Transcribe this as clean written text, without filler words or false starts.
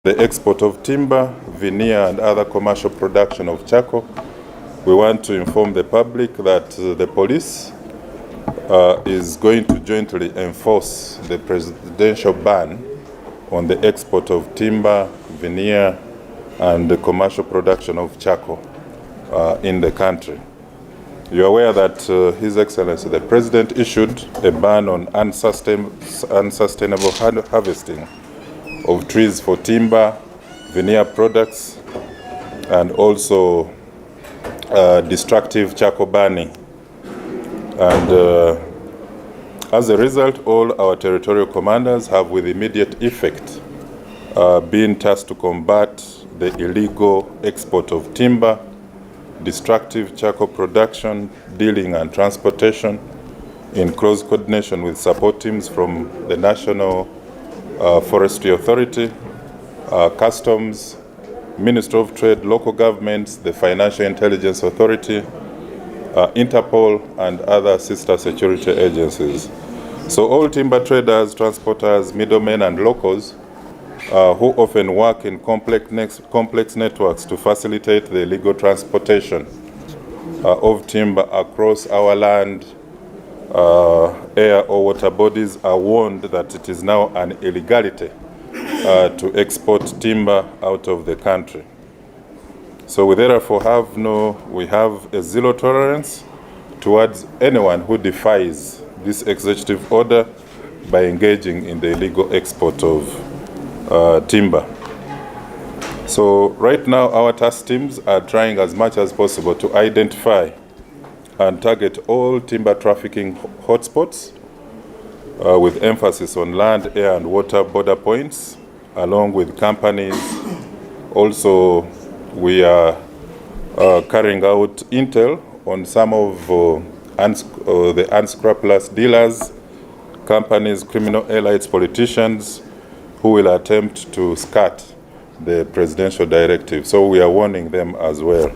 The export of timber, veneer and other commercial production of charcoal. We want to inform the public that the police is going to jointly enforce the presidential ban on the export of timber, veneer and the commercial production of charcoal in the country. You are aware that His Excellency the President issued a ban on unsustainable harvesting of trees for timber, veneer products, and also destructive charcoal burning. And as a result, all our territorial commanders have with immediate effect been tasked to combat the illegal export of timber, destructive charcoal production, dealing and transportation in close coordination with support teams from the National Forestry Authority, Customs, Ministry of Trade, local governments, the Financial Intelligence Authority, Interpol, and other sister security agencies. So all timber traders, transporters, middlemen, and locals who often work in complex networks to facilitate the illegal transportation of timber across our land, air or water bodies are warned that it is now an illegality to export timber out of the country. So we therefore have a zero tolerance towards anyone who defies this executive order by engaging in the illegal export of timber. So right now our task teams are trying as much as possible to identify and target all timber trafficking hotspots with emphasis on land, air and water border points, along with companies. Also, we are carrying out intel on some of the unscrupulous dealers, companies, criminal elites, politicians who will attempt to skirt the presidential directive. So we are warning them as well.